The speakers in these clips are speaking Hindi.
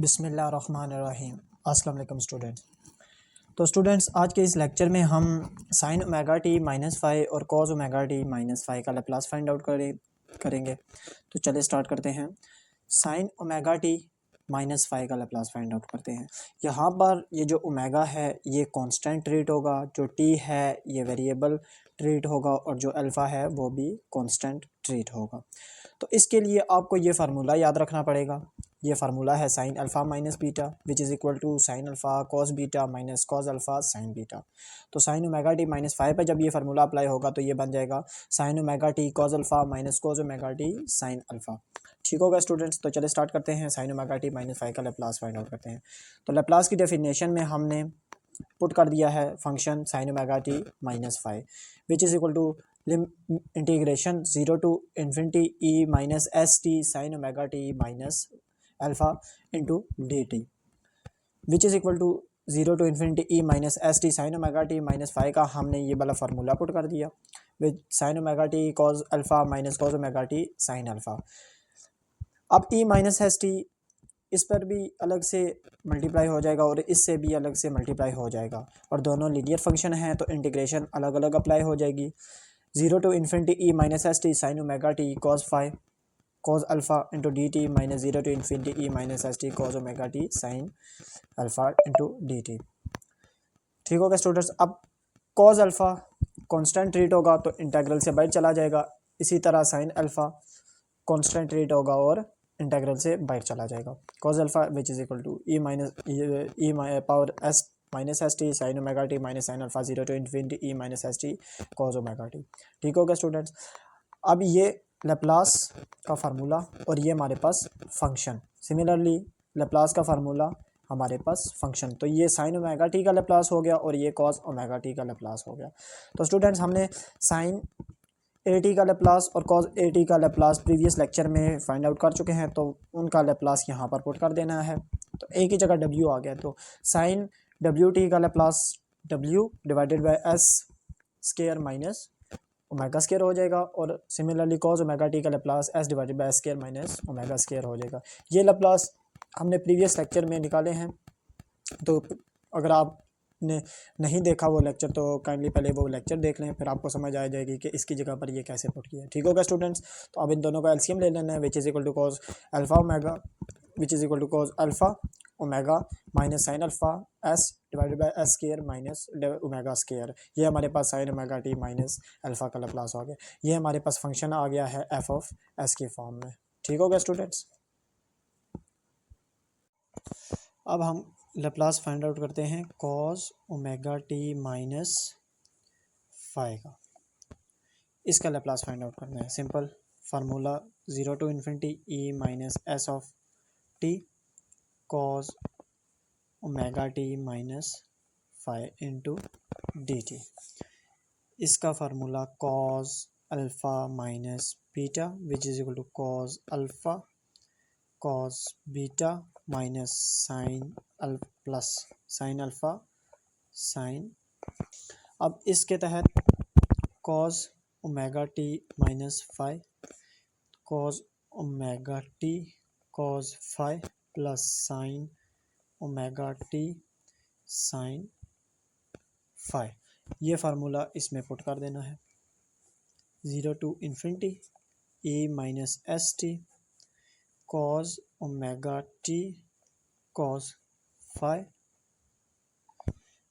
बिस्मिल्लाहिर्रहमानिर्रहीम। अस्सलाम वालेकुम स्टूडेंट्स। तो स्टूडेंट्स, आज के इस लेक्चर में हम sine omega T minus five और cos omega T minus five का लैप्लास फाइंड आउट करेंगे। तो चलिए स्टार्ट करते हैं। Sine omega T minus five का लैप्लास फाइंड आउट करते हैं। यहाँ पर ये जो ओमेगा है ये कांस्टेंट ट्रीट होगा, जो टी है ये वेरिएबल ट्रीट होगा और जो अल्फ़ा है वो भी कांस्टेंट ट्रीट होगा। तो इसके लिए आपको ये फार्मूला याद रखना पड़ेगा। ये फार्मूला है sine alpha minus beta which is equal to sine alpha cos beta minus cos alpha sine beta. तो sine omega T minus five पर जब ये फार्मूला अप्लाई होगा तो ये बन जाएगा sign omega T cos alpha minus cos omega T sine alpha. ठीक होगा स्टूडेंट्स। तो चलिए स्टार्ट करते हैं। Sine omega T minus five का लैप्लास फाइंड आउट करते हैं। तो लैप्लास की डेफिनेशन में हमने पुट कर दिया है function sine omega T minus five which is equal to integration 0 to infinity E minus S t sine omega T minus alpha into D t which is equal to 0 to infinity E minus S t sine omega T minus five का हमने ये वाला फार्मूला पुट कर दिया with sine omega T cos alpha minus cos omega T sine alpha. अब ई माइनस एस टी इस पर भी अलग से मल्टीप्लाई हो जाएगा और इससे भी अलग से मल्टीप्लाई हो जाएगा और दोनों लीनियर फंक्शन हैं तो इंटीग्रेशन अलग अलग अप्लाई हो जाएगी। 0 to infinity E minus S t sine omega T cos five cos alpha into D t minus 0 to infinity E minus S T cos omega T sine alpha into D t. ठीक होगा स्टूडेंट्स। अब कॉस अल्फ़ा कॉन्स्टेंट रेट होगा तो इंटेग्रल से बाहर चला जाएगा। इसी तरह साइन अल्फ़ा कॉन्स्टेंट रेट होगा और इंटेग्रल से बाहर चला जाएगा। Cos alpha which is equal to e minus e power s minus S t sine omega T minus sine alpha 0 to infinity E minus S T cos omega t. ठीक होगा स्टूडेंट्स। अब ये लैप्लास का फार्मूला और ये हमारे पास फंक्शन, सिमिलरली लैप्लास का फार्मूला हमारे पास फंक्शन। तो ये साइन ओमेगा टी का लैप्लास हो गया और ये कॉस ओमेगा टी का लैप्लास हो गया। तो स्टूडेंट्स, हमने साइन ए टी का लैप्लास और कॉस ए टी का लैप्लास प्रीवियस लेक्चर में फाइंड आउट कर चुके हैं, तो उनका लैप्लास यहाँ पर पुट कर देना है। तो ए की जगह डब्ल्यू आ गया तो साइन डब्ल्यू टी का Laplace W divided by S square minus omega square हो जाएगा और सिमिलरली कॉस ओमेगा टी का Laplace S divided by square minus omega square हो जाएगा। ये लैप्लास हमने प्रीवियस लेक्चर में निकाले हैं, तो अगर आपने नहीं देखा वो लेक्चर तो काइंडली पहले वो लेक्चर देख लें, फिर आपको समझ आ जाएगी कि इसकी जगह पर ये कैसे पुट किया है। ठीक होगा स्टूडेंट्स। तो अब इन दोनों का एलसीएम ले लेना है which is equal to cos alpha omega which is equal to cos alpha omega minus sine alpha S divided by S square minus omega square. ये हमारे पास sine omega T minus alpha का लैप्लास आ गया। ये हमारे पास फंक्शन आ गया है एफ ऑफ एस के फॉर्म में। ठीक होगा स्टूडेंट्स। अब हम लैप्लास फाइंड आउट करते हैं cos omega T minus five का। इसका लैप्लास फाइंड आउट करना है। Simple formula 0 to infinity E minus S of T cos omega T minus five into D T. इसका formula cos alpha minus beta which is equal to cos alpha cos beta minus sine plus sine alpha sine. अब इसके तहत cos omega T minus five cos omega T cos five plus sine omega T sine five, ये फार्मूला इसमें पुट कर देना है। 0 to infinity A minus S T cos omega T cos five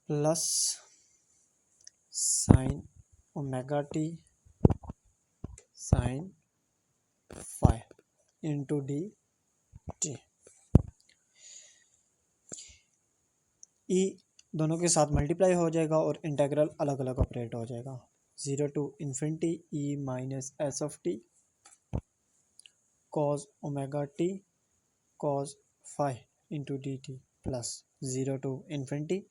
plus sine omega T sine five into D T. E दोनों के साथ मल्टीप्लाई हो जाएगा और इंटेग्रल अलग अलग ऑपरेट हो जाएगा। 0 to infinity E minus S of T cos omega T cos five into D t plus 0 to infinity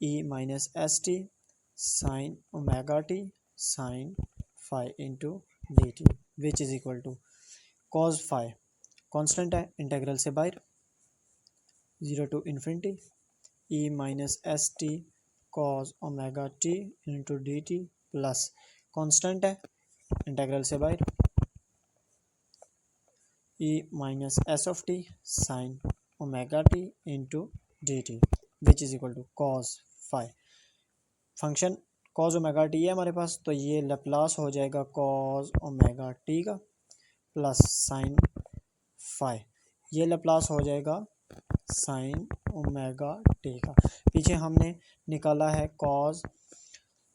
E minus S t sine omega T sine five into D t which is equal to cos five constant है, इंटेग्रल से बाहर 0 to infinity E minus S T cos omega t into D t plus constant है, इंटेग्रल से बाहर e minus S of T sine omega t into D t which is equal to cos phi. Function cos omega t है हमारे पास, तो ये लैप्लास हो जाएगा कॉस ओमेगा टी का प्लस साइन फाई, ये लैप्लास हो जाएगा साइन ओमेगा टी का। पीछे हमने निकाला है कॉस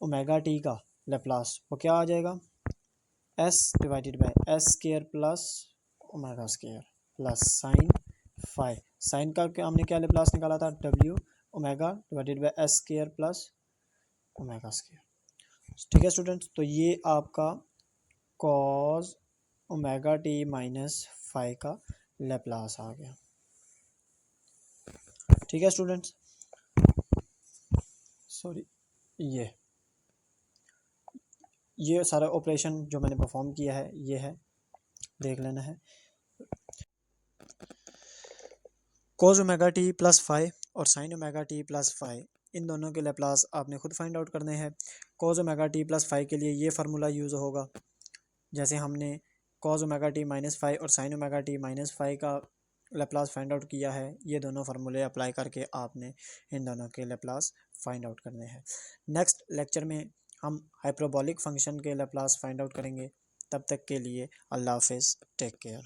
ओमेगा टी का लैप्लास, वो क्या आ जाएगा s divided by s square plus omega square plus sine phi. Sine का हमने क्या लैप्लास निकाला था डब्ल्यू omega divided by s square plus omega square. ठीक है स्टूडेंट्स, तो ये आपका cos omega T minus phi का लैप्लास आ गया। ठीक है स्टूडेंट्स, सॉरी ये सारा ऑपरेशन जो मैंने परफॉर्म किया है ये है, देख लेना है। Cos omega T plus phi और sine omega T plus phi, इन दोनों के लैप्लास आपने खुद फाइंड आउट करने हैं। Cos omega T plus phi के लिए ये फार्मूला यूज़ होगा, जैसे हमने cos omega T minus phi और sine omega T minus phi का लैप्लास फाइंड आउट किया है। ये दोनों फार्मूले अप्लाई करके आपने इन दोनों के लैप्लास फाइंड आउट करने हैं। नेक्स्ट लेक्चर में हम हाइपरबोलिक फंक्शन के लैप्लास फाइंड आउट करेंगे। तब तक के लिए अल्लाह हाफिज़, टेक केयर।